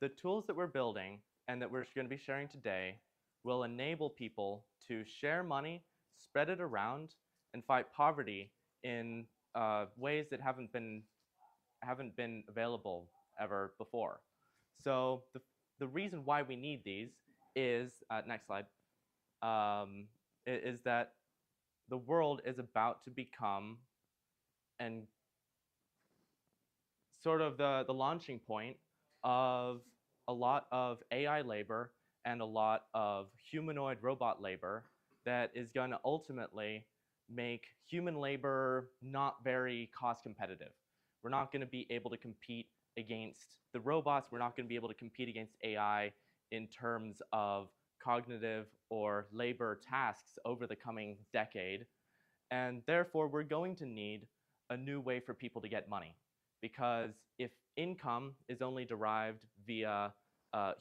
The tools that we're building and that we're going to be sharing today will enable people to share money, spread it around, and fight poverty in ways that haven't been available ever before. So the reason why we need these is, next slide, is that the world is about to become and sort of the launching point of a lot of AI labor and a lot of humanoid robot labor that is going to ultimately make human labor not very cost competitive. We're not going to be able to compete against the robots. We're not going to be able to compete against AI in terms of cognitive or labor tasks over the coming decade. And therefore, we're going to need a new way for people to get money. Because if income is only derived via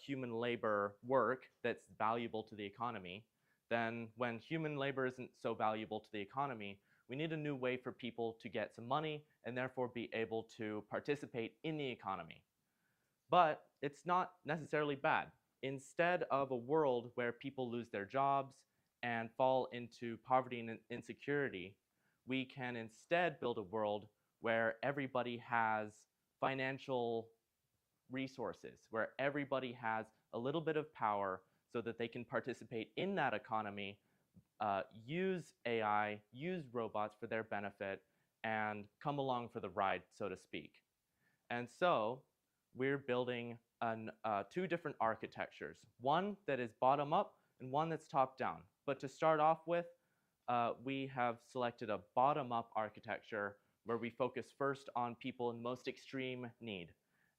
human labor work that's valuable to the economy, then when human labor isn't so valuable to the economy, we need a new way for people to get some money and therefore be able to participate in the economy. But it's not necessarily bad. Instead of a world where people lose their jobs and fall into poverty and insecurity, we can instead build a world where everybody has financial resources, where everybody has a little bit of power so that they can participate in that economy, use AI, use robots for their benefit, and come along for the ride, so to speak. And so we're building two different architectures, one that is bottom up and one that's top down. But to start off with, we have selected a bottom up architecture where we focus first on people in most extreme need.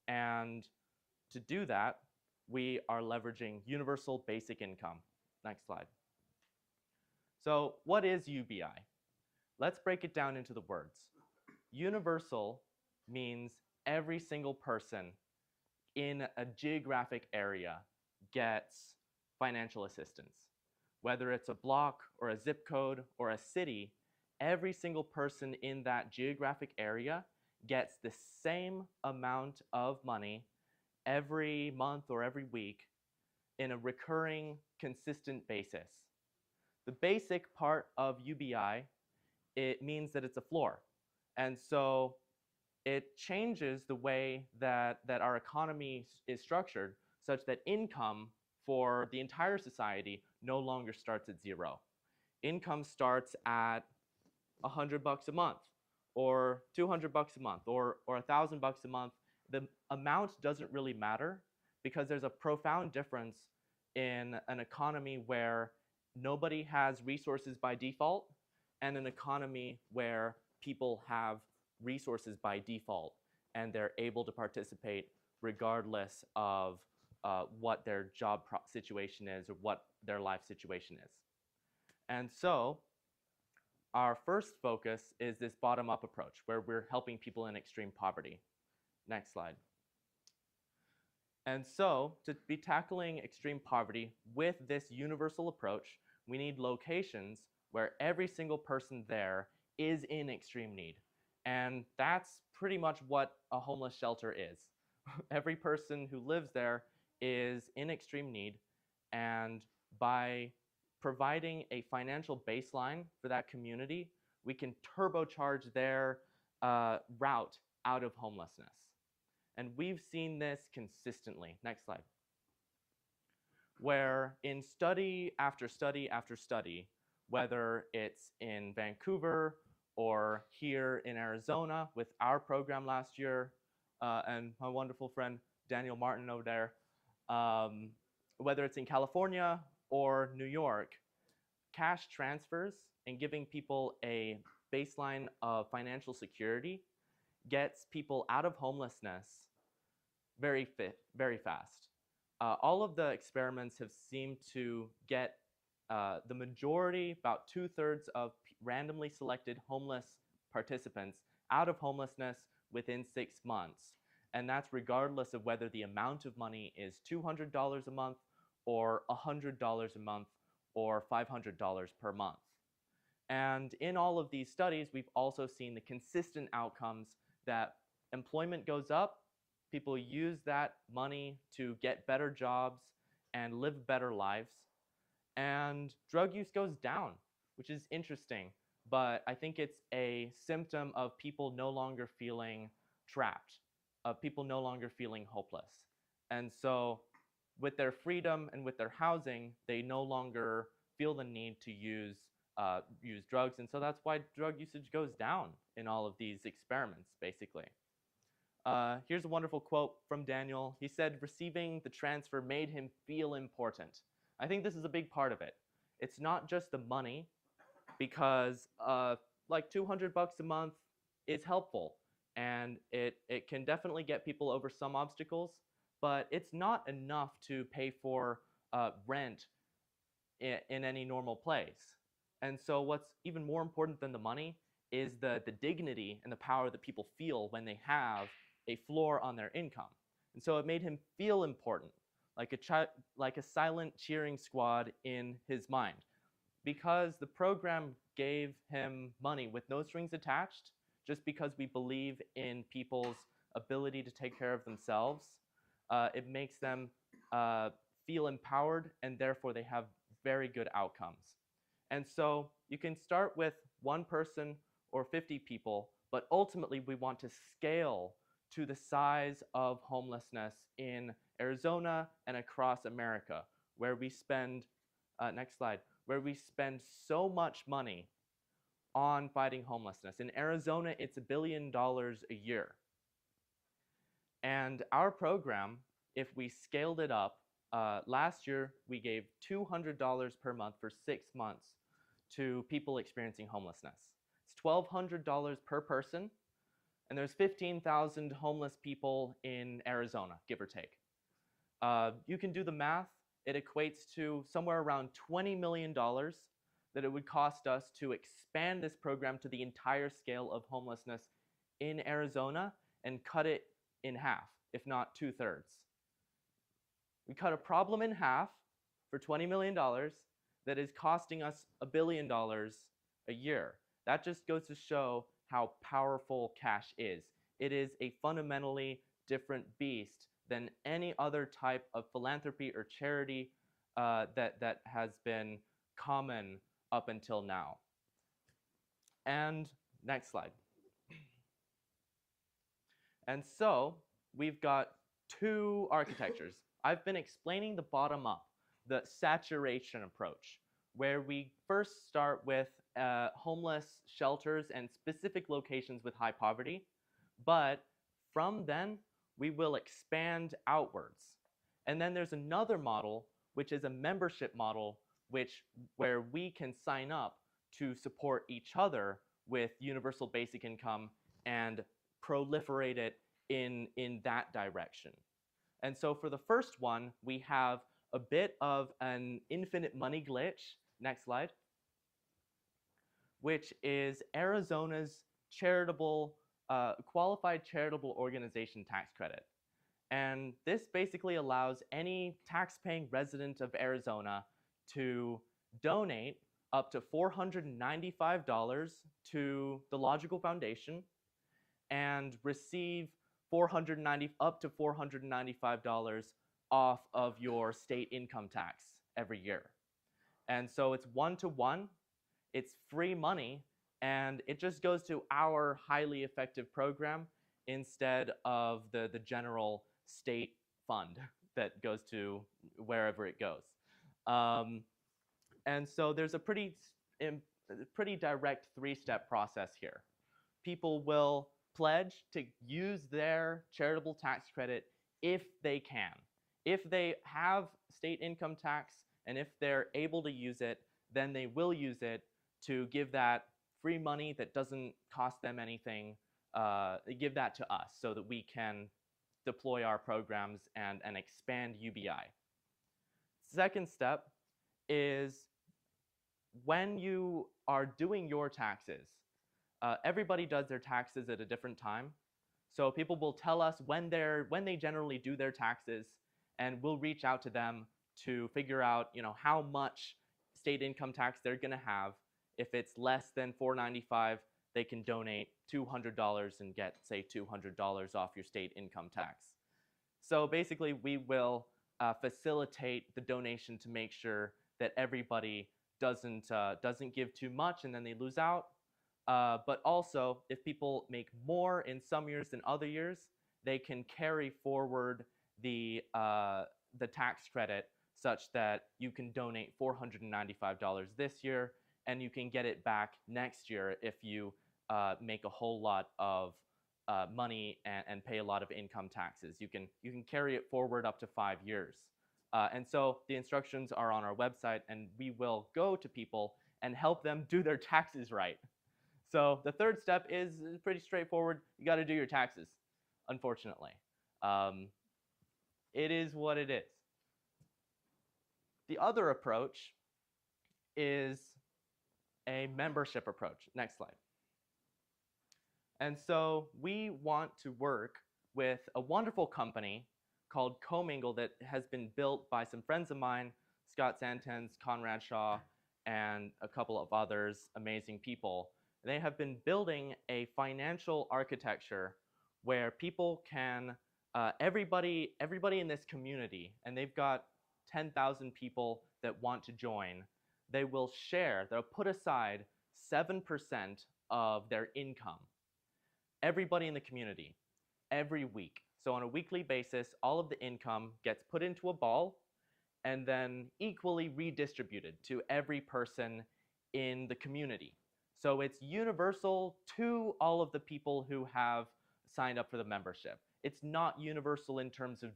And to do that, we are leveraging universal basic income. Next slide. So what is UBI? Let's break it down into the words. Universal means every single person in a geographic area gets financial assistance. Whether it's a block or a zip code or a city, every single person in that geographic area gets the same amount of money every month or every week in a recurring, consistent basis. The basic part of UBI, it means that it's a floor. And so it changes the way that our economy is structured such that income for the entire society no longer starts at zero. Income starts at $100 a month or $200 a month or $1,000 a month. The amount doesn't really matter because there's a profound difference in an economy where nobody has resources by default and an economy where people have resources by default and they're able to participate regardless of what their job situation is or what their life situation is. And so our first focus is this bottom-up approach where we're helping people in extreme poverty. Next slide. And so to be tackling extreme poverty with this universal approach, we need locations where every single person there is in extreme need. And that's pretty much what a homeless shelter is. Every person who lives there is in extreme need, and by providing a financial baseline for that community, we can turbocharge their route out of homelessness. And we've seen this consistently. Next slide. Where in study after study after study, whether it's in Vancouver or here in Arizona with our program last year, and my wonderful friend Daniel Martin over there, whether it's in California or New York, cash transfers and giving people a baseline of financial security gets people out of homelessness very fast. All of the experiments have seemed to get the majority, about 2/3 of randomly selected homeless participants out of homelessness within 6 months. And that's regardless of whether the amount of money is $200 a month or $100 a month or $500 per month. And in all of these studies, we've also seen the consistent outcomes that employment goes up People use that money to get better jobs and live better lives. And drug use goes down, which is interesting. But I think it's a symptom of people no longer feeling trapped, of people no longer feeling hopeless. And so with their freedom and with their housing, they no longer feel the need to use drugs. And so that's why drug usage goes down in all of these experiments, basically. Here's a wonderful quote from Daniel. He said, "Receiving the transfer made him feel important." I think this is a big part of it. It's not just the money, because like $200 a month is helpful, and it can definitely get people over some obstacles, but it's not enough to pay for rent in any normal place. And so what's even more important than the money is the dignity and the power that people feel when they have a floor on their income. And so it made him feel important, like a silent cheering squad in his mind. Because the program gave him money with no strings attached, just because we believe in people's ability to take care of themselves, it makes them feel empowered, and therefore they have very good outcomes. And so you can start with one person or 50 people, but ultimately we want to scale to the size of homelessness in Arizona and across America, where we spend, next slide, where we spend so much money on fighting homelessness. In Arizona, it's $1 billion a year. And our program, if we scaled it up, last year we gave $200 per month for 6 months to people experiencing homelessness. It's $1,200 per person, and there's 15,000 homeless people in Arizona, give or take. You can do the math. It equates to somewhere around $20 million that it would cost us to expand this program to the entire scale of homelessness in Arizona and cut it in half, if not 2/3. We cut a problem in half for $20 million that is costing us $1 billion a year. That just goes to show how powerful cash is. It is a fundamentally different beast than any other type of philanthropy or charity that has been common up until now. And next slide. And so we've got two architectures. I've been explaining the bottom up, the saturation approach, where we first start with homeless shelters and specific locations with high poverty, but from then we will expand outwards. And then there's another model, which is a membership model, where we can sign up to support each other with universal basic income and proliferate it in that direction. And so for the first one, we have a bit of an infinite money glitch, next slide, which is Arizona's qualified charitable organization tax credit. And this basically allows any tax-paying resident of Arizona to donate up to $495 to the Logical Foundation and receive up to $495 off of your state income tax every year. And so it's one-to-one, it's free money, and it just goes to our highly effective program instead of the general state fund that goes to wherever it goes. And so there's a pretty direct three-step process here. People will pledge to use their charitable tax credit if they can. If they have state income tax and if they're able to use it, then they will use it to give that free money that doesn't cost them anything, give that to us so that we can deploy our programs and expand UBI. Second step is when you are doing your taxes, everybody does their taxes at a different time. So people will tell us when they generally do their taxes, and we'll reach out to them to figure out, how much state income tax they're going to have. If it's less than $495, they can donate $200 and get, say, $200 off your state income tax. So basically, we will facilitate the donation to make sure that everybody doesn't give too much and then they lose out. But also, if people make more in some years than other years, they can carry forward the tax credit such that you can donate $495 this year, and you can get it back next year if you make a whole lot of money and pay a lot of income taxes. You can carry it forward up to 5 years. And so the instructions are on our website, and we will go to people and help them do their taxes right. So the third step is pretty straightforward. You got to do your taxes, unfortunately. It is what it is. The other approach is a membership approach. Next slide. And so we want to work with a wonderful company called Commingle that has been built by some friends of mine, Scott Santens, Conrad Shaw, and a couple of others, amazing people. They have been building a financial architecture where people can, everybody in this community, and they've got 10,000 people that want to join, they will share, they'll put aside 7% of their income. Everybody in the community, every week. So on a weekly basis, all of the income gets put into a ball and then equally redistributed to every person in the community. So it's universal to all of the people who have signed up for the membership. It's not universal in terms of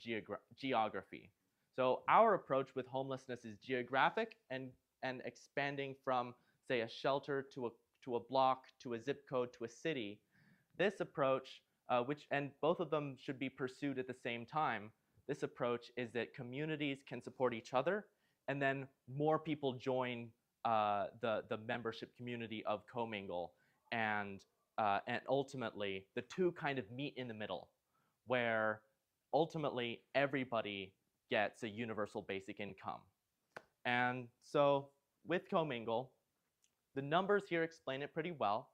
geography. So our approach with homelessness is geographic and expanding from, say, a shelter to a block, to a zip code, to a city. This approach, and both of them should be pursued at the same time, this approach is that communities can support each other, and then more people join the membership community of Commingle, and ultimately the two kind of meet in the middle, where ultimately everybody gets a universal basic income. And so with Commingle, the numbers here explain it pretty well.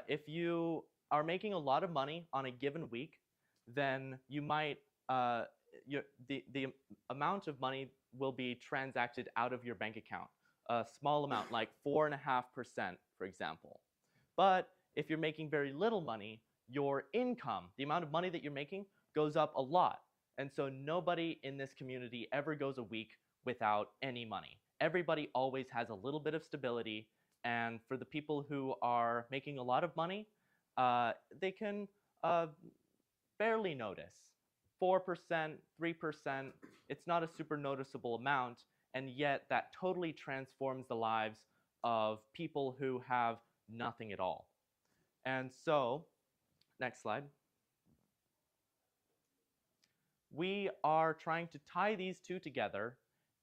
If you are making a lot of money on a given week, then you might the amount of money will be transacted out of your bank account, a small amount like 4.5%, for example. But if you're making very little money, your income, the amount of money that you're making, goes up a lot. And so nobody in this community ever goes a week without any money. Everybody always has a little bit of stability. And for the people who are making a lot of money, they can barely notice. 4%, 3%, it's not a super noticeable amount, and yet that totally transforms the lives of people who have nothing at all. And so, next slide. We are trying to tie these two together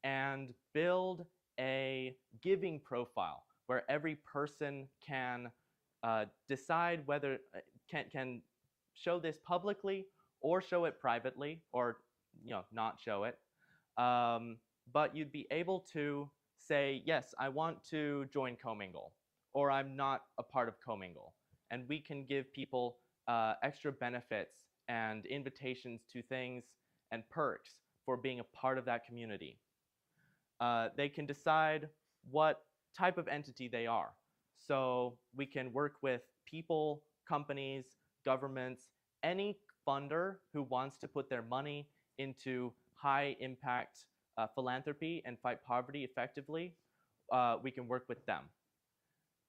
and build a giving profile where every person can decide whether can show this publicly or show it privately, or not show it. But you'd be able to say, yes, I want to join Commingle, or I'm not a part of Commingle. And we can give people extra benefits and invitations to things and perks for being a part of that community. They can decide what type of entity they are. So we can work with people, companies, governments, any funder who wants to put their money into high impact philanthropy and fight poverty effectively, we can work with them.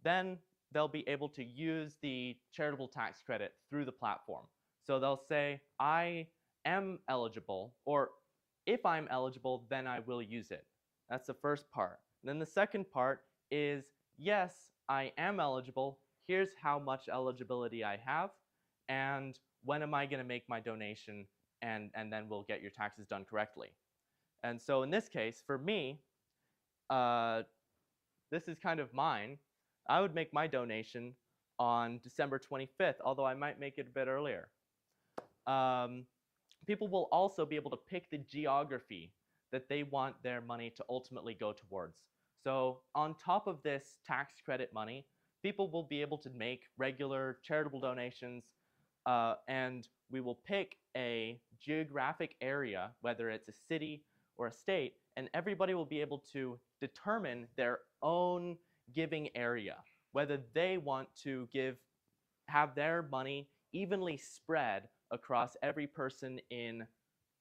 Then they'll be able to use the charitable tax credit through the platform. So they'll say, I am eligible, or if I'm eligible, then I will use it. That's the first part. And then the second part is, yes, I am eligible. Here's how much eligibility I have, and when am I going to make my donation, and then we'll get your taxes done correctly. And so in this case, for me, this is kind of mine. I would make my donation on December 25th, although I might make it a bit earlier. People will also be able to pick the geography that they want their money to ultimately go towards. So on top of this tax credit money, people will be able to make regular charitable donations, and we will pick a geographic area, whether it's a city or a state, and everybody will be able to determine their own giving area, whether they want to have their money evenly spread across every person in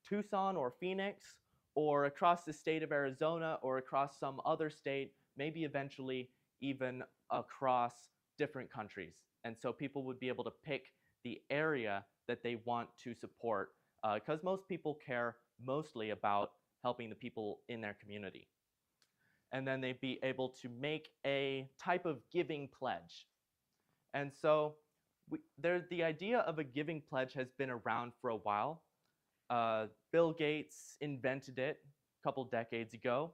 Tucson or Phoenix, or across the state of Arizona, or across some other state, maybe eventually even across different countries. And so people would be able to pick the area that they want to support, because most people care mostly about helping the people in their community. And then they'd be able to make a type of giving pledge. And so the idea of a giving pledge has been around for a while. Bill Gates invented it a couple decades ago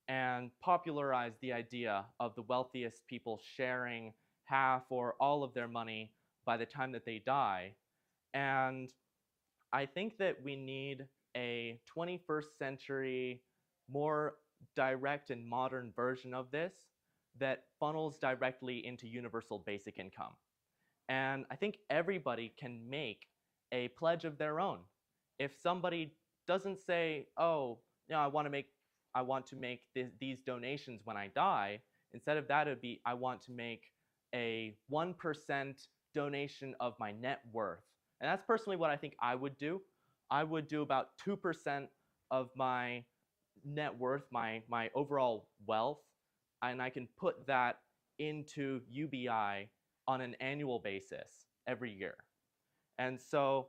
and popularized the idea of the wealthiest people sharing half or all of their money by the time that they die. And I think that we need a 21st century, more direct and modern version of this that funnels directly into universal basic income. And I think everybody can make a pledge of their own. If somebody doesn't say, oh, I want to make these donations when I die, instead of that, it would be, I want to make a 1% donation of my net worth. And that's personally what I think I would do. I would do about 2% of my net worth, my overall wealth, and I can put that into UBI on an annual basis every year. And so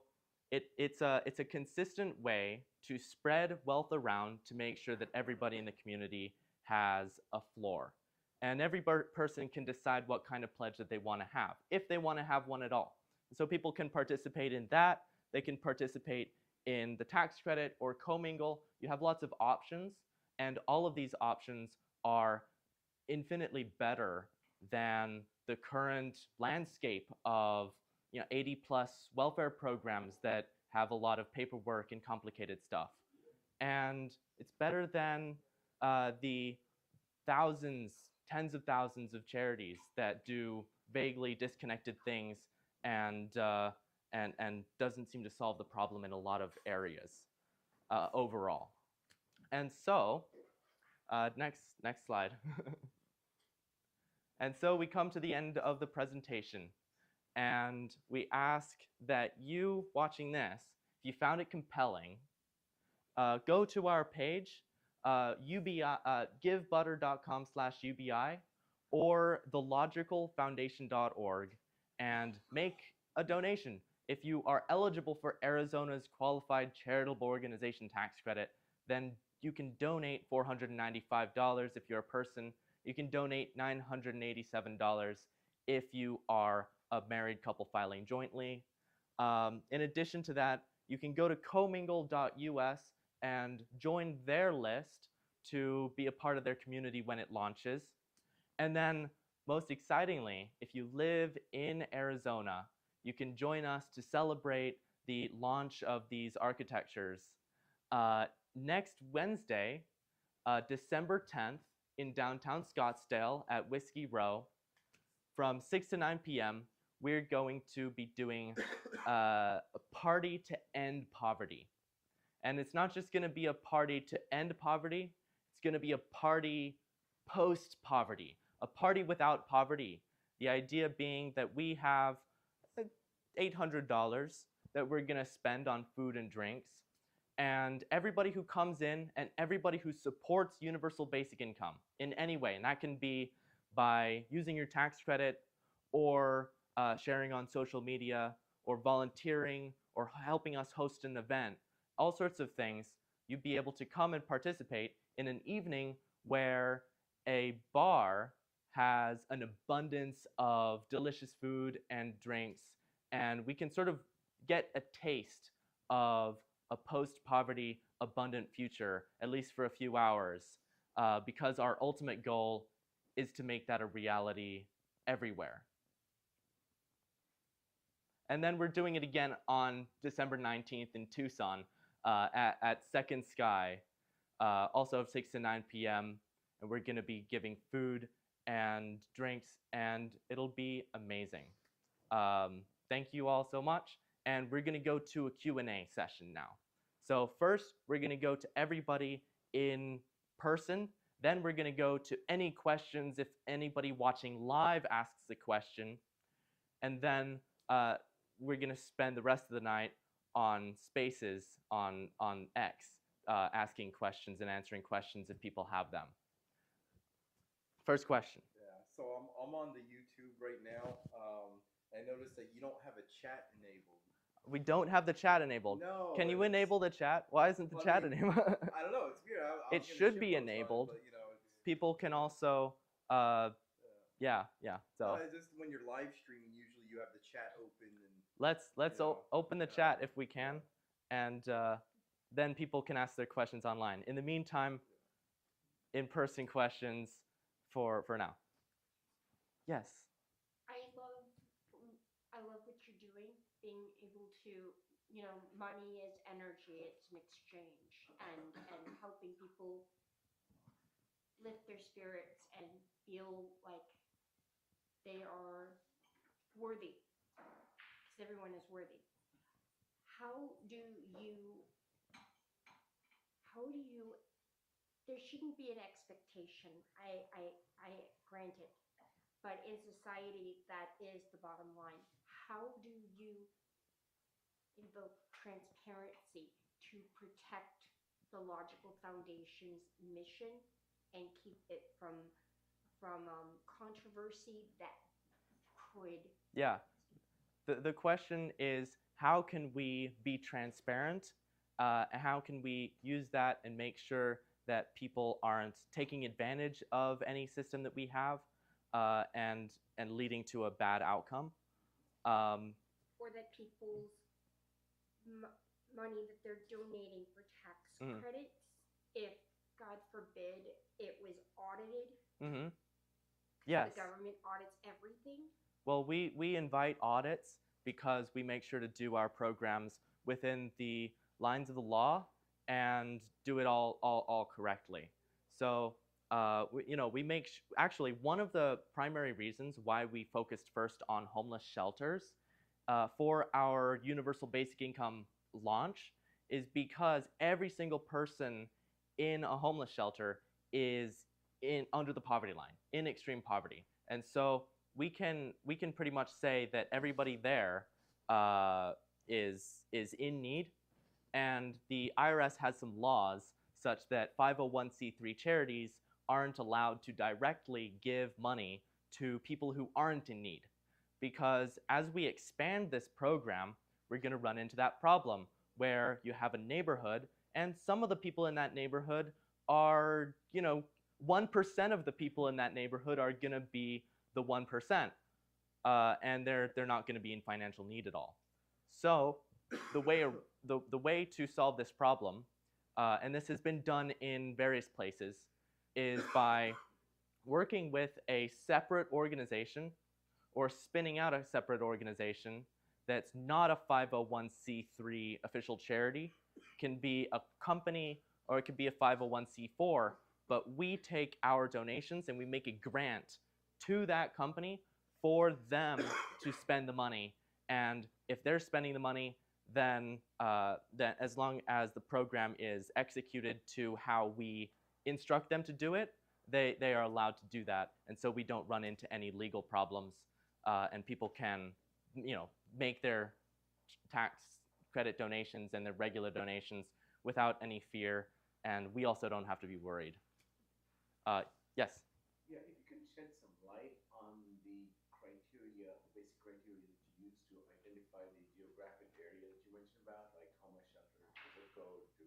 it's a consistent way to spread wealth around to make sure that everybody in the community has a floor. And every person can decide what kind of pledge that they want to have, if they want to have one at all. So people can participate in that. They can participate in the tax credit or commingle. You have lots of options, and all of these options are infinitely better than the current landscape of 80+ welfare programs that have a lot of paperwork and complicated stuff. And it's better than the thousands, tens of thousands of charities that do vaguely disconnected things and doesn't seem to solve the problem in a lot of areas overall. And so, next slide. And so we come to the end of the presentation, and we ask that you watching this, if you found it compelling, go to our page, givebutter.com/UBI or thelogicalfoundation.org, and make a donation. If you are eligible for Arizona's Qualified Charitable Organization Tax Credit, then you can donate $495 if you're a person. You can donate $987 if you are a married couple filing jointly. In addition to that, you can go to commingle.us and join their list to be a part of their community when it launches. And then, most excitingly, if you live in Arizona, you can join us to celebrate the launch of these architectures next Wednesday, December 10th, in downtown Scottsdale at Whiskey Row. From 6 to 9 p.m., we're going to be doing a party to end poverty. And it's not just going to be a party to end poverty, it's going to be a party post-poverty, a party without poverty. The idea being that we have $800 that we're going to spend on food and drinks, and everybody who comes in and everybody who supports universal basic income in any way, and that can be by using your tax credit or sharing on social media or volunteering or helping us host an event, all sorts of things, you'd be able to come and participate in an evening where a bar has an abundance of delicious food and drinks, and we can sort of get a taste of a post-poverty abundant future, at least for a few hours, because our ultimate goal is to make that a reality everywhere. And then we're doing it again on December 19th in Tucson at Second Sky, also 6 to 9 p.m. And we're going to be giving food and drinks, and it'll be amazing. Thank you all so much. and we're going to go to a Q&A session now. So first, we're going to go to everybody in person. Then we're going to go to any questions if anybody watching live asks a question. And then we're going to spend the rest of the night on Spaces on X, asking questions and answering questions if people have them. First question. Yeah, so I'm on the YouTube right now. I noticed that you don't have a chat enabled. We don't have the chat enabled. No. Can you enable the chat? Why isn't the chat enabled? I don't know. It's weird. It should be enabled. But, you know, people can also, yeah. So it's just when you're live streaming, usually you have the chat open. And let's open the chat if we can, and then people can ask their questions online. In the meantime, in-person questions for now. Yes. I love what you're doing, being able to, you know, money is energy, it's an exchange, and helping people lift their spirits and feel like they are worthy, because everyone is worthy. How do you, there shouldn't be an expectation, I grant it, but in society, that is the bottom line. How do you invoke transparency to protect the logical foundation's mission and keep it from controversy that could... Yeah. The question is, how can we be transparent? How can we use that and make sure that people aren't taking advantage of any system that we have and leading to a bad outcome? Or that people's money that they're donating for tax credits, if, God forbid, it was audited, yes. The government audits everything? Well, we invite audits because we make sure to do our programs within the lines of the law and do it all correctly. So we make actually one of the primary reasons why we focused first on homeless shelters for our universal basic income launch is because every single person in a homeless shelter is under the poverty line, in extreme poverty, and so we can pretty much say that everybody there is in need, and the IRS has some laws such that 501c3 charities aren't allowed to directly give money to people who aren't in need, because as we expand this program, we're going to run into that problem where you have a neighborhood and some of the people in that neighborhood are, 1% of the people in that neighborhood are going to be the 1%, and they're not going to be in financial need at all. So the way to solve this problem, and this has been done in various places, is by working with a separate organization or spinning out a separate organization that's not a 501c3 official charity. It can be a company or it could be a 501c4, but we take our donations and we make a grant to that company for them to spend the money. And if they're spending the money, then as long as the program is executed to how we instruct them to do it, they are allowed to do that. And so we don't run into any legal problems, and people can, make their tax credit donations and their regular donations without any fear, and we also don't have to be worried. Yes? Yeah, if you can shed some light on the criteria, the basic criteria that you use to identify the geographic area that you mentioned about, like homeless shelter, zip code to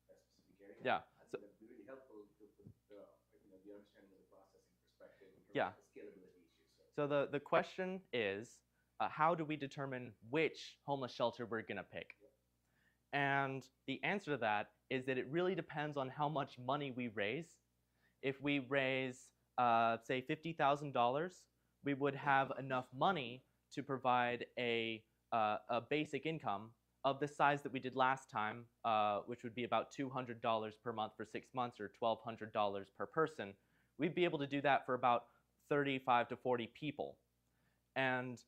a specific area. Yeah. I think that'd be really helpful to put the understanding of the process in perspective in terms Yeah. of the scalability issues. So the question is, how do we determine which homeless shelter we're going to pick? Yep. And the answer to that is that it really depends on how much money we raise. If we raise, say, $50,000, we would have enough money to provide a basic income of the size that we did last time, which would be about $200 per month for 6 months or $1,200 per person. We'd be able to do that for about 35 to 40 people. And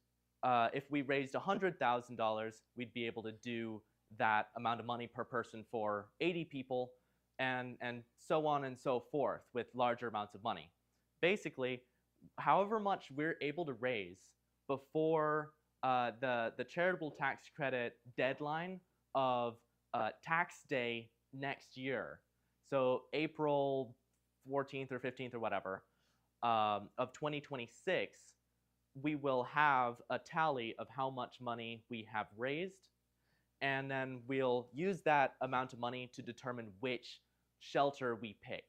if we raised $100,000, we'd be able to do that amount of money per person for 80 people, and so on and so forth with larger amounts of money. Basically, however much we're able to raise before the charitable tax credit deadline of tax day next year, so April 14th or 15th or whatever, of 2026, we will have a tally of how much money we have raised, and then we'll use that amount of money to determine which shelter we pick,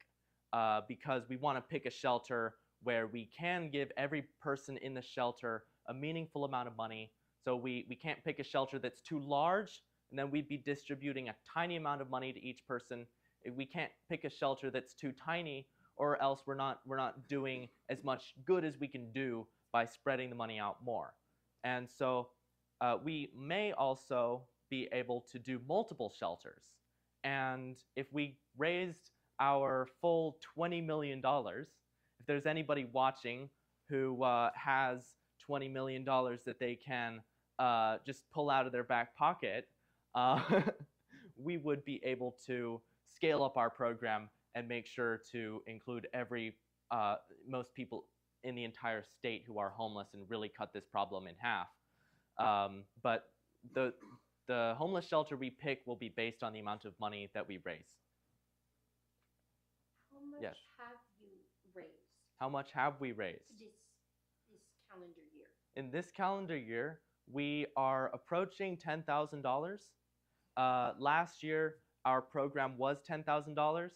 because we want to pick a shelter where we can give every person in the shelter a meaningful amount of money. So we can't pick a shelter that's too large, and then we'd be distributing a tiny amount of money to each person. We can't pick a shelter that's too tiny, or else we're not doing as much good as we can do by spreading the money out more. And so we may also be able to do multiple shelters. And if we raised our full $20 million, if there's anybody watching who has $20 million that they can just pull out of their back pocket, we would be able to scale up our program and make sure to include most people in the entire state who are homeless and really cut this problem in half. But the homeless shelter we pick will be based on the amount of money that we raise. How much Yes. have you raised How much have we raised? this calendar year? In this calendar year, we are approaching $10,000. Last year, our program was $10,000.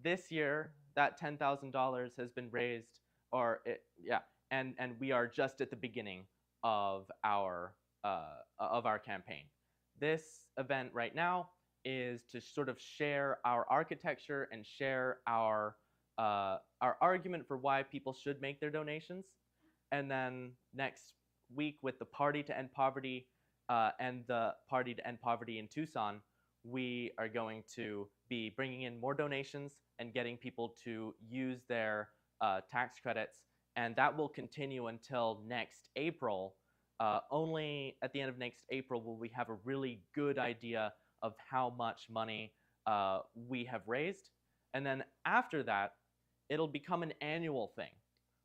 This year, that $10,000 has been raised, and we are just at the beginning of our campaign. This event right now is to sort of share our architecture and share our argument for why people should make their donations. And then next week, with the Party to End Poverty and the Party to End Poverty in Tucson, we are going to be bringing in more donations and getting people to use their tax credits. And that will continue until next April. Only at the end of next April will we have a really good idea of how much money we have raised. And then after that, it'll become an annual thing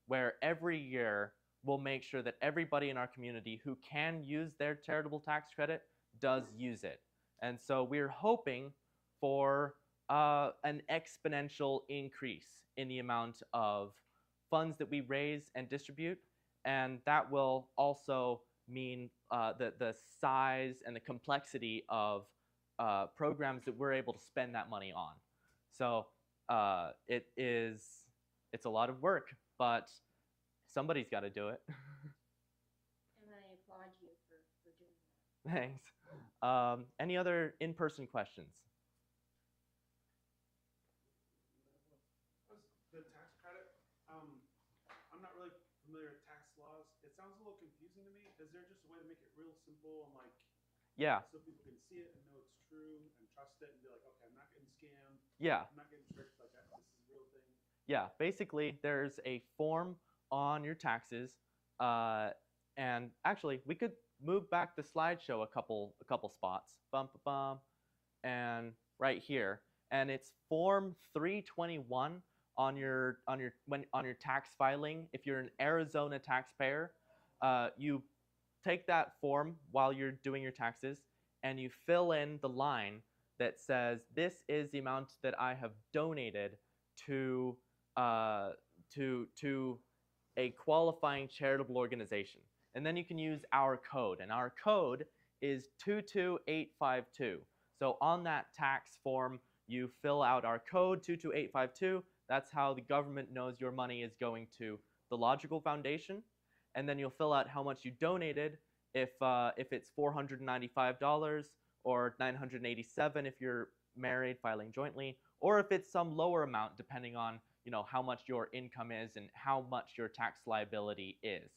where every year we'll make sure that everybody in our community who can use their charitable tax credit does use it. And so we're hoping for an exponential increase in the amount of funds that we raise and distribute. And that will also mean the size and the complexity of programs that we're able to spend that money on. So it's a lot of work, but somebody's got to do it. And I applaud you for doing that. Thanks. Any other in-person questions? The tax credit, I'm not really familiar with tax laws. It sounds a little confusing to me. Is there just a way to make it real simple and Yeah. so people can see it and know it's true and trust it and be like, okay, I'm not getting scammed. Yeah. I'm not getting tricked. Like, this is a real thing. Yeah. Basically, there's a form on your taxes, and actually, we could move back the slideshow a couple spots. Bum, bum, bum, and right here, and it's Form 321 on your tax filing. If you're an Arizona taxpayer, you take that form while you're doing your taxes, and you fill in the line that says, "This is the amount that I have donated to a qualifying charitable organization." And then you can use our code, and our code is 22852. So on that tax form, you fill out our code 22852. That's how the government knows your money is going to the Logical Foundation. And then you'll fill out how much you donated, if it's $495 or $987 if you're married filing jointly, or if it's some lower amount depending on how much your income is and how much your tax liability is.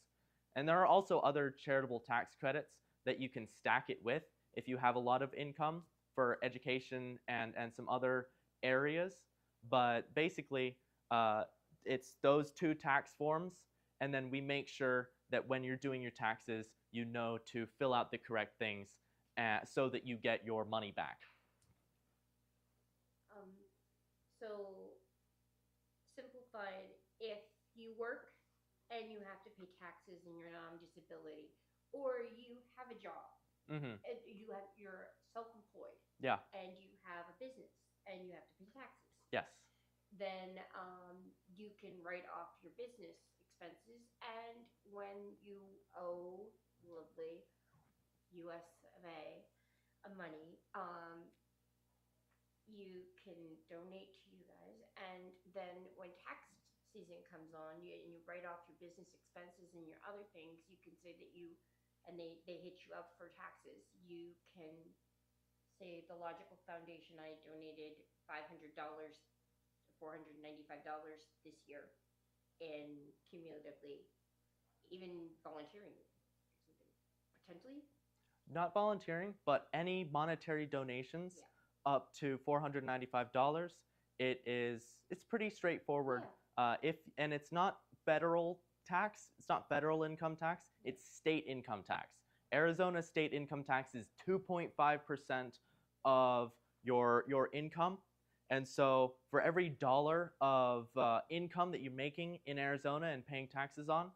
And there are also other charitable tax credits that you can stack it with if you have a lot of income for education and some other areas. But basically, it's those two tax forms, and then we make sure that when you're doing your taxes, you know to fill out the correct things so that you get your money back. So simplified, if you work and you have to pay taxes and you're not on disability, or you have a job, Mm-hmm. and you're self-employed, Yeah. and you have a business and you have to pay taxes, Yes. then you can write off your business expenses, and when you owe lovely US of A money, you can donate to you guys, and then when tax season comes on, and you write off your business expenses and your other things, you can say that and they hit you up for taxes. You can say the Logical Foundation, I donated $500 to $495 this year, in cumulatively, even volunteering or something, potentially. Not volunteering, but any monetary donations Yeah. up to $495. It's pretty straightforward. Yeah. And it's not federal tax. It's not federal income tax. It's state income tax. Arizona state income tax is 2.5% of your income. And so for every dollar of income that you're making in Arizona and paying taxes on,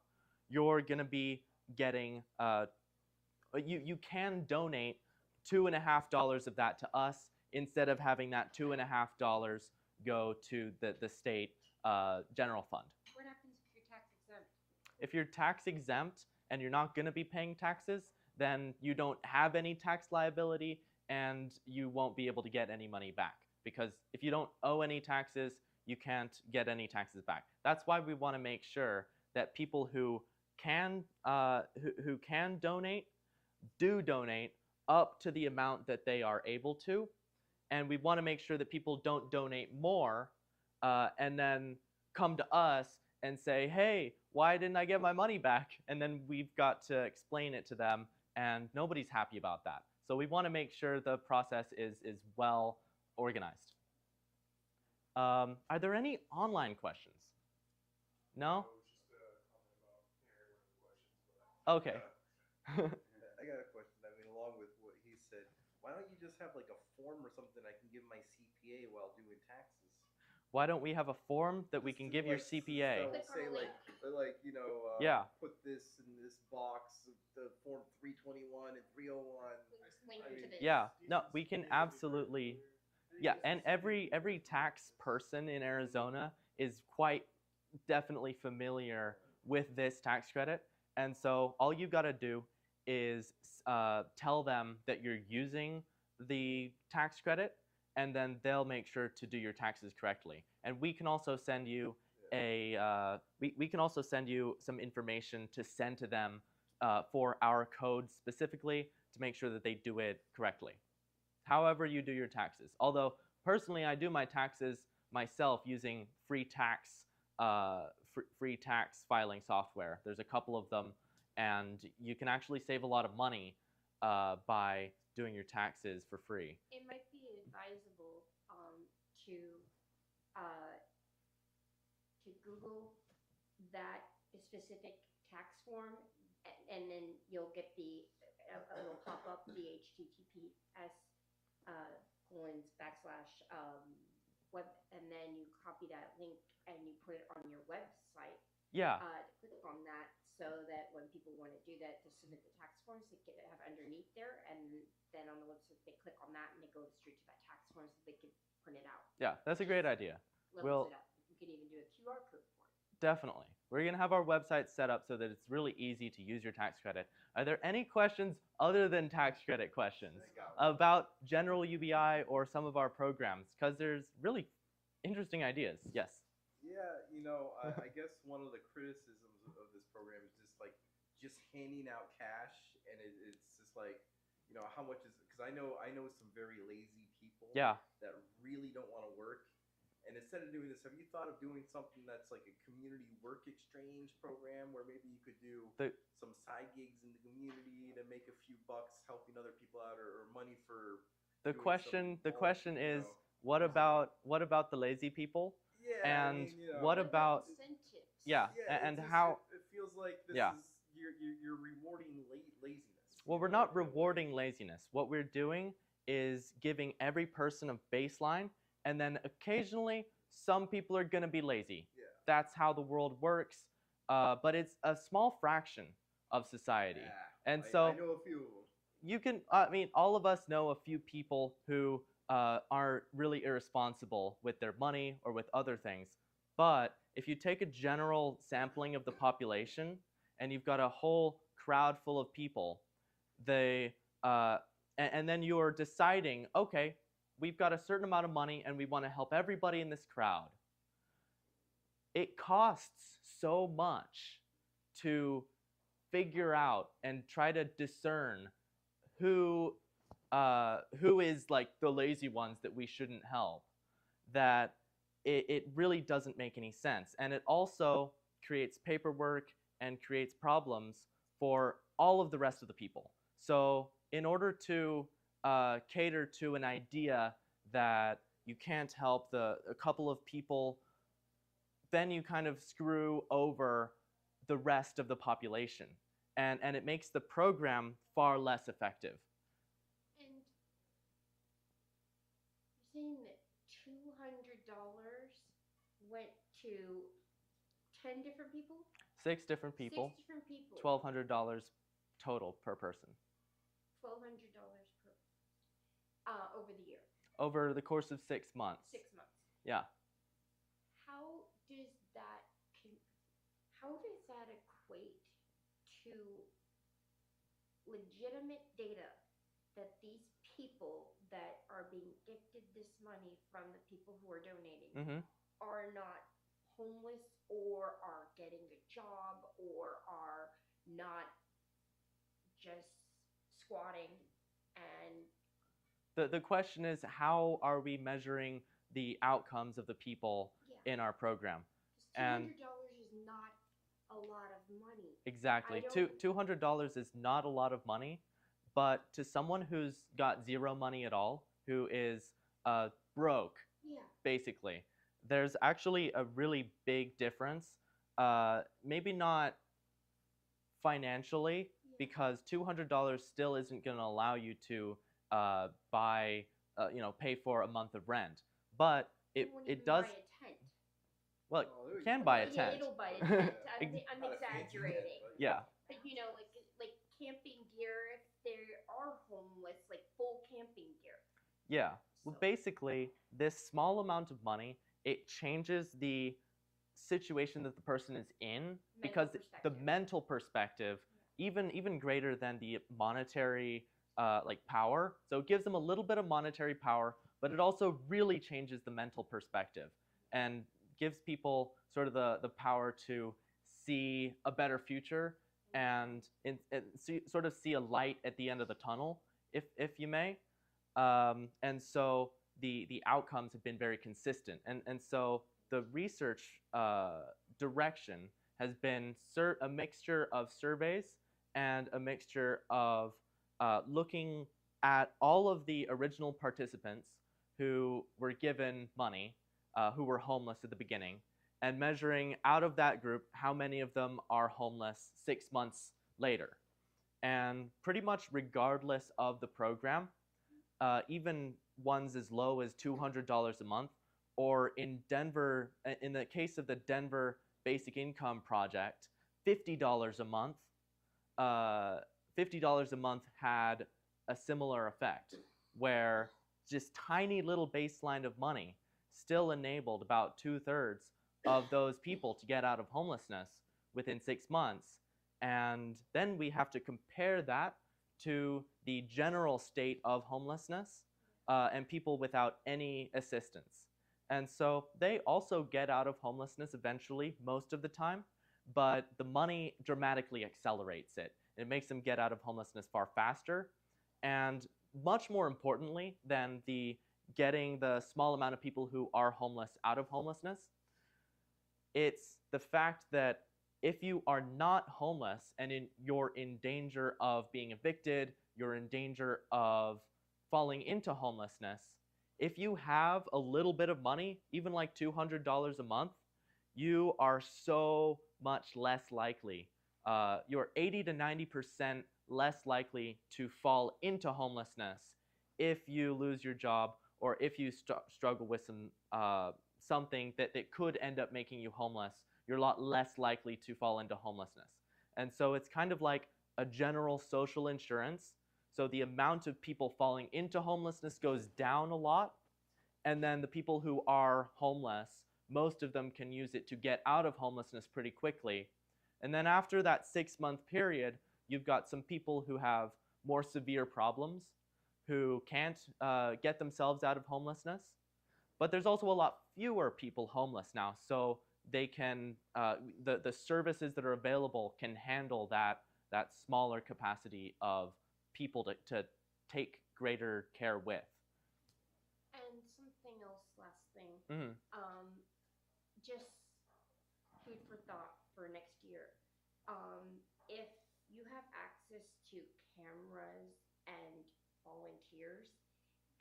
you're going to be getting you can donate $2.50 of that to us instead of having that $2.50 go to the state general fund. What happens if you're tax exempt? If you're tax exempt and you're not going to be paying taxes, then you don't have any tax liability and you won't be able to get any money back. Because if you don't owe any taxes, you can't get any taxes back. That's why we want to make sure that people who can donate do donate up to the amount that they are able to. And we want to make sure that people don't donate more and then come to us and say, hey, why didn't I get my money back? And then we've got to explain it to them, and nobody's happy about that. So we want to make sure the process is well organized. Are there any online questions? No? Okay. I got a question. I mean, along with what he said, why don't you just have like a form or something I can give my CPA while doing taxes? Why don't we have a form that we can give your CPA? That will say like you know, Yeah. put this in this box, the form 321 and 301. Link you to this. Yeah, no, we can absolutely. Yeah, and every tax person in Arizona is quite definitely familiar with this tax credit. And so all you've got to do is tell them that you're using the tax credit, and then they'll make sure to do your taxes correctly. And we can also send you we can also send you some information to send to them for our code specifically to make sure that they do it correctly. However you do your taxes. Although personally, I do my taxes myself using free tax filing software. There's a couple of them, and you can actually save a lot of money by doing your taxes for free. It might be advisable to Google that specific tax form, and then you'll get it'll pop up the HTTPS web, and then you copy that link and you put it on your website. Yeah. Click on that so that when people want to do that, to submit the tax forms, they have underneath there, and then on the website they click on that and they go straight to that tax form so they can print it out. Yeah, that's a great idea. Levels it up. You can even do a QR code for it. Definitely. We're going to have our website set up so that it's really easy to use your tax credit. Are there any questions other than tax credit questions about general UBI or some of our programs? Because there's really interesting ideas. Yes. Yeah, you know, I guess one of the criticisms of this program is just handing out cash, and it's just like, you know, how much is it? Because I know some very lazy people. Yeah. That really don't want to work. And instead of doing this, have you thought of doing something that's like a community work exchange program where maybe you could do some side gigs in the community to make a few bucks helping other people out, or money for the question is, know. what about the lazy people? Yeah, And I mean, you know, what about incentives? yeah, Yeah, and just, how it feels like this yeah. is, you're rewarding laziness. Well, we're not rewarding laziness. What we're doing is giving every person a baseline, and then occasionally some people are going to be lazy. Yeah. That's how the world works. But it's a small fraction of society. Yeah, And so I know a few of them. you can, I mean, all of us know a few people who are really irresponsible with their money or with other things. But if you take a general sampling of the population and you've got a whole crowd full of people, they, and then you're deciding, okay, we've got a certain amount of money and we want to help everybody in this crowd. It costs so much to figure out and try to discern who is like the lazy ones that we shouldn't help, that it really doesn't make any sense. And it also creates paperwork and creates problems for all of the rest of the people. So in order to cater to an idea that you can't help a couple of people, then you kind of screw over the rest of the population. And it makes the program far less effective. And you're saying that $200 went to 10 different people? 6 different people. 6 different people. $1,200 total per person. $1,200 per over the year. Over the course of 6 months. 6 months. Yeah. How does that equate to legitimate data that these people that are being gifted this money from the people who are donating are not homeless or are getting a job or are not just squatting? And the question is, how are we measuring the outcomes of the people in our program? $200 is not a lot of money. Exactly. $200 is not a lot of money, but to someone who's got zero money at all, who is broke, basically, there's actually a really big difference. Maybe not financially, because $200 still isn't going to allow you to buy, pay for a month of rent. But it does. Buy a tent. Well, you can buy a tent. It'll buy a tent. I'm exaggerating. Yeah. But like camping gear, if there are homeless, like full camping gear. Yeah. Well, basically, this small amount of money, it changes the situation that the person is in, because the mental perspective, even greater than the monetary power. So it gives them a little bit of monetary power, but it also really changes the mental perspective and gives people sort of the power to see a better future and sort of see a light at the end of the tunnel, if you may. And so the outcomes have been very consistent. And so the research direction has been a mixture of surveys and a mixture of looking at all of the original participants who were given money, who were homeless at the beginning, and measuring out of that group how many of them are homeless 6 months later. And pretty much regardless of the program, even ones as low as $200 a month, or in Denver, in the case of the Denver Basic Income Project, $50 a month, $50 a month had a similar effect, where just tiny little baseline of money still enabled about 2/3 of those people to get out of homelessness within 6 months. And then we have to compare that to the general state of homelessness and people without any assistance. And so they also get out of homelessness eventually, most of the time, but the money dramatically accelerates it. It makes them get out of homelessness far faster. And much more importantly than getting the small amount of people who are homeless out of homelessness, it's the fact that if you are not homeless and you're in danger of being evicted, you're in danger of falling into homelessness, if you have a little bit of money, even like $200 a month, you are so much less likely you're 80 to 90% less likely to fall into homelessness if you lose your job or if you struggle with something that could end up making you homeless. You're a lot less likely to fall into homelessness. And so it's kind of like a general social insurance. So the amount of people falling into homelessness goes down a lot. And then the people who are homeless, most of them can use it to get out of homelessness pretty quickly. And then after that 6-month period, you've got some people who have more severe problems, who can't get themselves out of homelessness. But there's also a lot fewer people homeless now, so they can the services that are available can handle that smaller capacity of people to take greater care with. And something else, last thing, Mm-hmm. Just food for thought for next year. If you have access to cameras and volunteers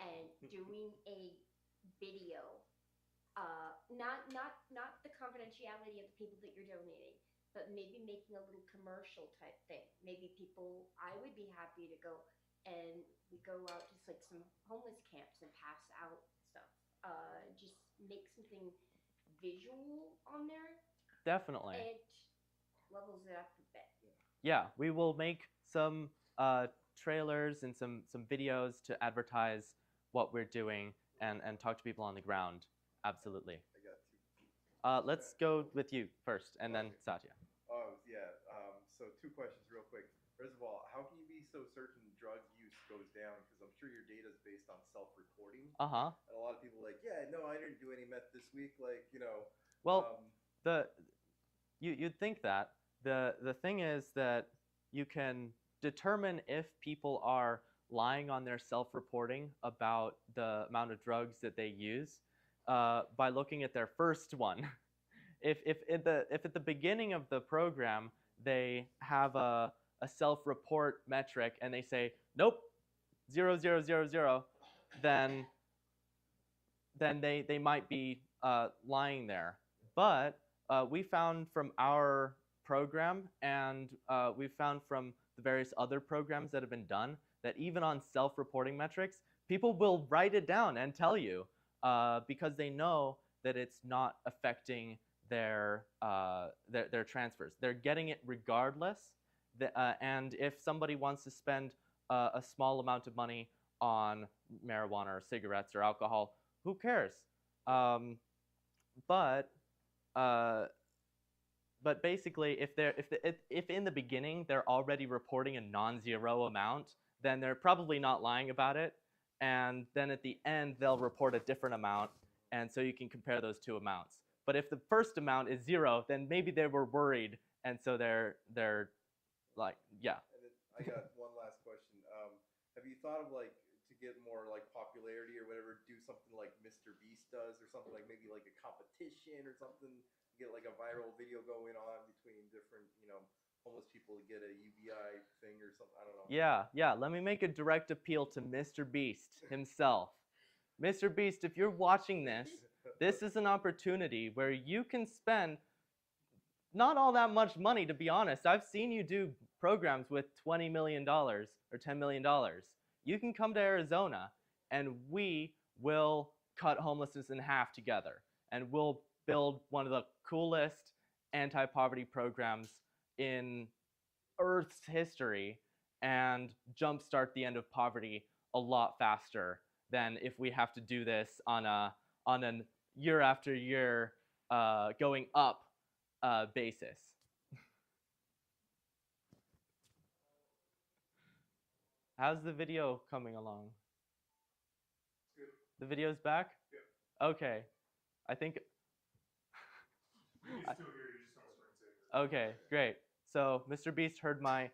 and doing a video, not the confidentiality of the people that you're donating, but maybe making a little commercial type thing. Maybe people, I would be happy to go and we go out to like some homeless camps and pass out stuff. Just make something visual on there. Definitely. It levels it up a bit. Yeah, we will make some trailers and some videos to advertise what we're doing and talk to people on the ground. Absolutely. I got two. Let's go with you first, and then Satya. Oh, yeah. So 2 questions real quick. First of all, how can you be so certain drug use goes down? Because I'm sure your data is based on self-reporting. Uh-huh. And a lot of people are like, yeah, no, I didn't do any meth this week. Like, you know. Well, you'd think that. The thing is that you can determine if people are lying on their self-reporting about the amount of drugs that they use by looking at their first one. If at the beginning of the program they have a self-report metric and they say nope, 0, 0, 0, 0, then they might be lying there. But we found from our program and we found from the various other programs that have been done that even on self-reporting metrics, people will write it down and tell you because they know that it's not affecting their transfers. They're getting it regardless. And if somebody wants to spend a small amount of money on marijuana or cigarettes or alcohol, who cares? But basically, if in the beginning they're already reporting a non-zero amount, then they're probably not lying about it. And then at the end, they'll report a different amount, and so you can compare those 2 amounts. But if the first amount is 0, then maybe they were worried, and so they're like, yeah. And then I got one last question. Have you thought of like to get more like popularity or whatever, do something like Mr. Beast does or something like maybe like a competition or something, get like a viral video going on between different, you know, homeless people to get a UBI thing or something? I don't know. Yeah. Let me make a direct appeal to Mr. Beast himself. Mr. Beast, if you're watching this, this is an opportunity where you can spend not all that much money, to be honest. I've seen you do programs with $20 million or $10 million. You can come to Arizona and we will cut homelessness in half together. And we'll build one of the coolest anti-poverty programs in Earth's history and jumpstart the end of poverty a lot faster than if we have to do this on an year after year going up basis. How's the video coming along? Good. The video's back? Yeah. Okay. I think. He's still here. You just don't start saying it. Okay, great. So Mr. Beast heard my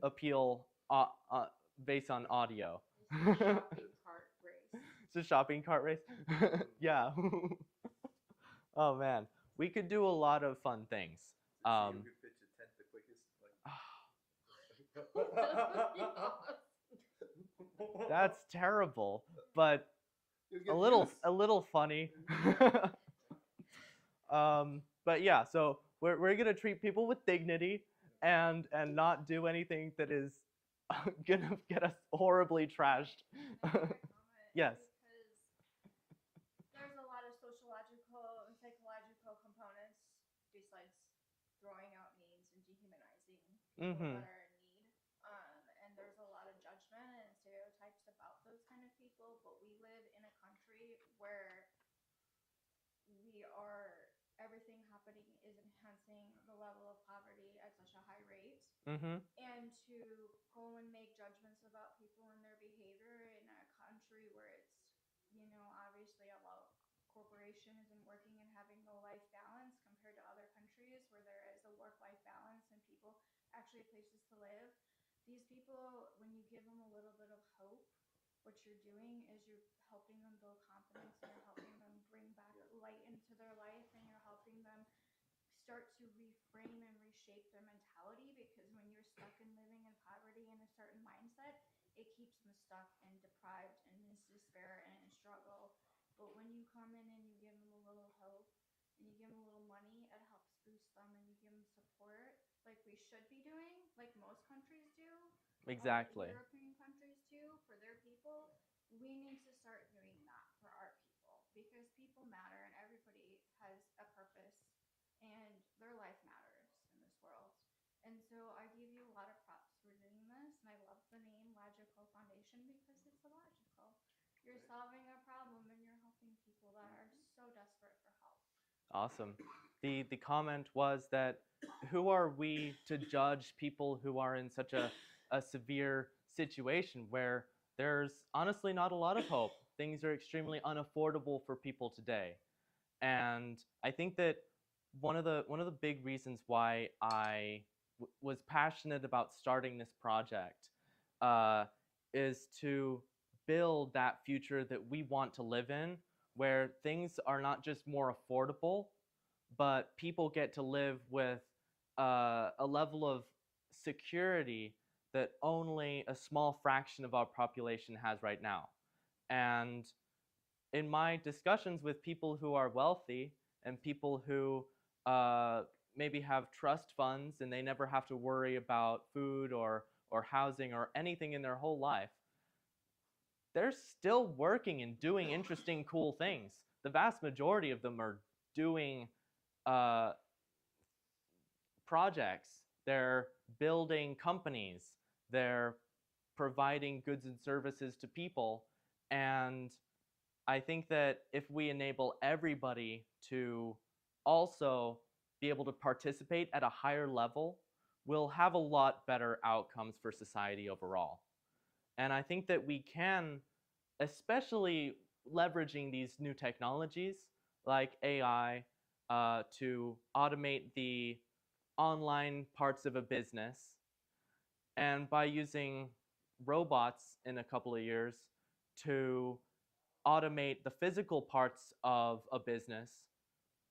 appeal based on audio. Shopping cart race. It's a shopping cart race? Yeah. Oh man, we could do a lot of fun things. Who could pitch a tent the quickest? That's terrible, but a little funny. But yeah, so we're gonna treat people with dignity, and not do anything that is gonna get us horribly trashed. Yes. Because there's a lot of sociological and psychological components besides throwing out names and dehumanizing people that are in need. And there's a lot of judgment and stereotypes about those kind of people, but we live in a country where everything happening is enhancing the level of poverty at such a high rate. And to go and make judgments about people and their behavior in a country where it's, obviously a lot of corporations and working and having no life balance compared to other countries where there is a work-life balance and people actually have places to live. These people, when you give them a little bit of hope, what you're doing is you're helping them build confidence and you're helping them bring back light into their life and you're helping them start to reframe and reshape their mentality, because when you're stuck in living in poverty in a certain mindset, it keeps them stuck and deprived and in despair and in struggle. But when you come in and you give them a little hope and you give them a little money, it helps boost them and you give them support like we should be doing, like most countries do. Exactly. European countries do for their people. We need to start doing that for our people, because people matter and everybody has a purpose and their life matters in this world. And so I give you a lot of props for doing this, and I love the name Logical Foundation because it's illogical. You're solving a problem and you're helping people that are so desperate for help. Awesome. The comment was that who are we to judge people who are in such a severe situation where there's honestly not a lot of hope. Things are extremely unaffordable for people today. And I think that one of the big reasons why I was passionate about starting this project is to build that future that we want to live in, where things are not just more affordable, but people get to live with a level of security that only a small fraction of our population has right now. And in my discussions with people who are wealthy and people who maybe have trust funds and they never have to worry about food or housing or anything in their whole life, they're still working and doing interesting, cool things. The vast majority of them are doing projects, they're building companies, they're providing goods and services to people. And I think that if we enable everybody to also be able to participate at a higher level, we'll have a lot better outcomes for society overall. And I think that we can, especially leveraging these new technologies like AI to automate the online parts of a business, and by using robots in a couple of years to automate the physical parts of a business,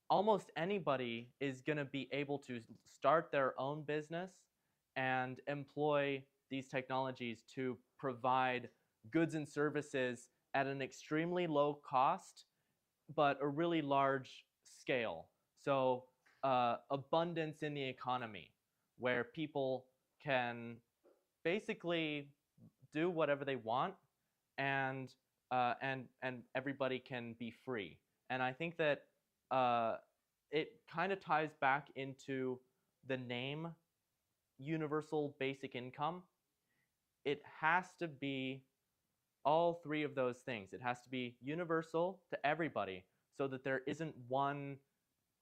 almost anybody is going to be able to start their own business and employ these technologies to provide goods and services at an extremely low cost, but a really large scale. So abundance in the economy, where people can basically do whatever they want, and everybody can be free. And I think that it kind of ties back into the name universal basic income. It has to be all three of those things. It has to be universal to everybody so that there isn't one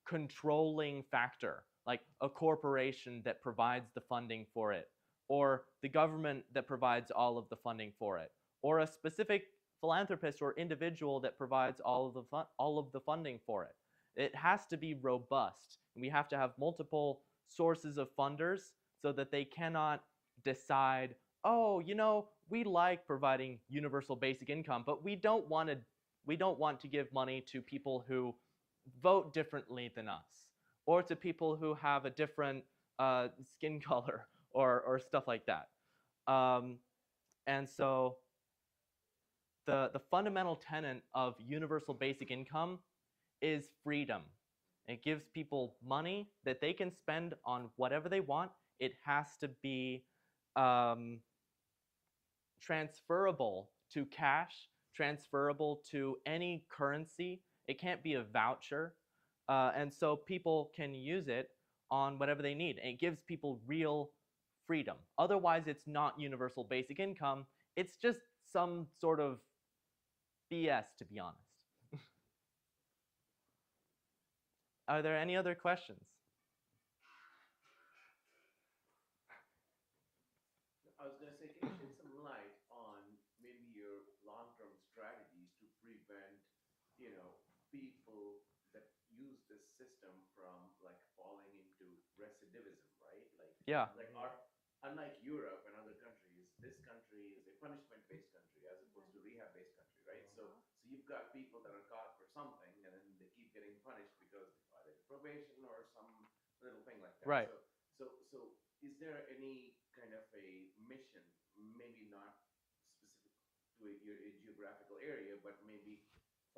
controlling factor, like a corporation that provides the funding for it, or the government that provides all of the funding for it, or a specific philanthropist or individual that provides all of the funding for it. It has to be robust. We have to have multiple sources of funders so that they cannot decide, oh, we like providing universal basic income, but we don't want to give money to people who vote differently than us, or to people who have a different skin color or stuff like that. And so the fundamental tenet of universal basic income is freedom. It gives people money that they can spend on whatever they want it has to be transferable to cash, transferable to any currency. It can't be a voucher. And so people can use it on whatever they need. And it gives people real freedom. Otherwise, it's not universal basic income. It's just some sort of BS, to be honest. Are there any other questions? I was going to say, can you shed some light on maybe your long-term strategies to prevent, people that use this system from like falling into recidivism, right? Yeah. Like unlike Europe and other countries, this country is a punishment-based country as opposed to rehab-based country, right? So you've got people that are caught for something and then they keep getting punished because they violated probation or some little thing like that. Right. So is there any kind of a mission, maybe not specific to a geographical area, but maybe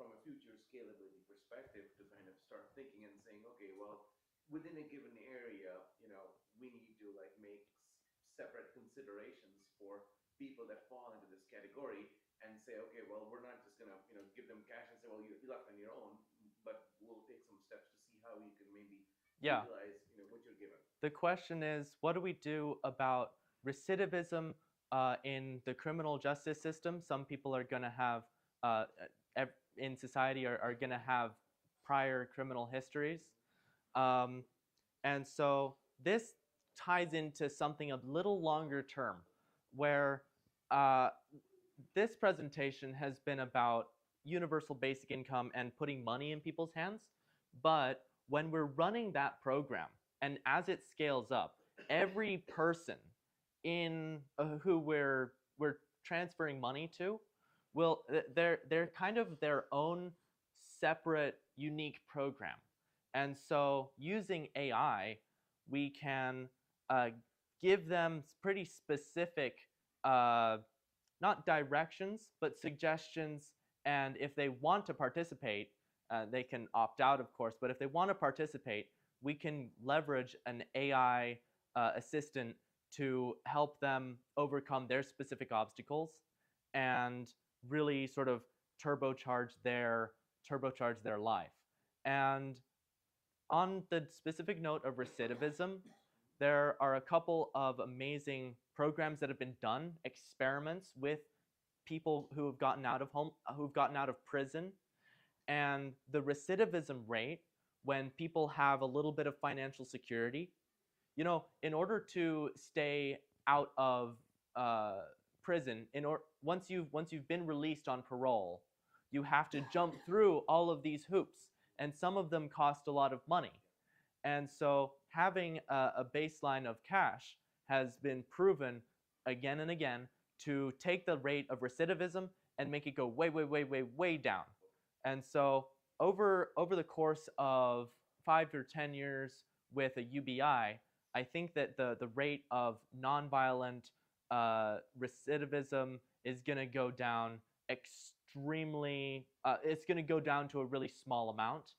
from a future scalability perspective to kind of start thinking and saying, okay, well, within a given area, we need to like make separate considerations for people that fall into this category and say, okay, well, we're not just gonna, give them cash and say, well, you're left on your own, but we'll take some steps to see how you can maybe utilize, what you're given. The question is, what do we do about recidivism in the criminal justice system? Some people are going to have, in society, are going to have prior criminal histories. And so this ties into something a little longer term, where this presentation has been about universal basic income and putting money in people's hands. But when we're running that program, and as it scales up, every person in who we're transferring money to they're kind of their own separate, unique program. And so using AI, we can give them pretty specific, not directions, but suggestions. And if they want to participate, they can opt out, of course. But if they want to participate, we can leverage an AI assistant to help them overcome their specific obstacles and really sort of turbocharge their life. And on the specific note of recidivism, there are a couple of amazing programs that have been done, experiments with people who have gotten out of prison, and the recidivism rate when people have a little bit of financial security. In order to stay out of prison, once you've been released on parole, you have to jump through all of these hoops, and some of them cost a lot of money. And so having a baseline of cash has been proven again and again to take the rate of recidivism and make it go way, way, way, way, way down. And so over the course of 5 to 10 years with a UBI, I think that the rate of nonviolent recidivism is going to go down extremely, it's going to go down to a really small amount.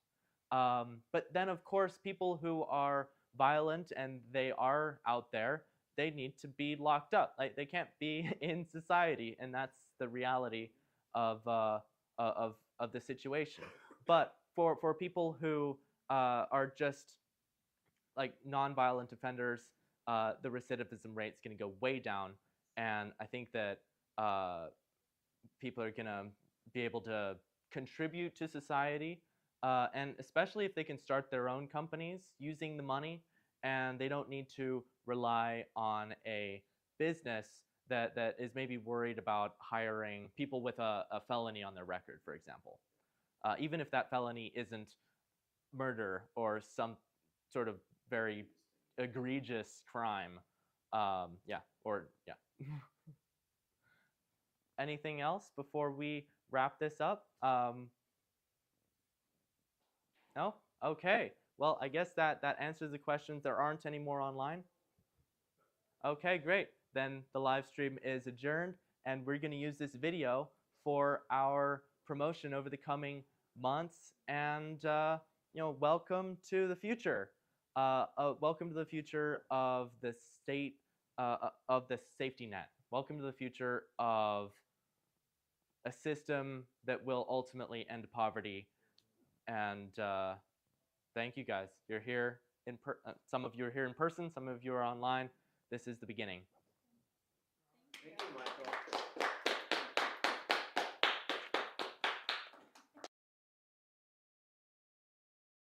But then, of course, people who are violent and they are out there, they need to be locked up. Like, they can't be in society, and that's the reality of the situation. But for people who are just like nonviolent offenders, the recidivism rate is going to go way down, and I think that people are going to be able to contribute to society, and especially if they can start their own companies using the money, and they don't need to rely on a business that is maybe worried about hiring people with a felony on their record, for example. Even if that felony isn't murder or some sort of very egregious crime. Yeah. Anything else before we wrap this up? No? Okay. Well, I guess that answers the questions. There aren't any more online. Okay, great. Then the live stream is adjourned, and we're going to use this video for our promotion over the coming months. And welcome to the future. welcome to the future of the state of the safety net. Welcome to the future of a system that will ultimately end poverty. And thank you guys. You're here some of you are here in person, some of you are online. This is the beginning. Thank you, Michael.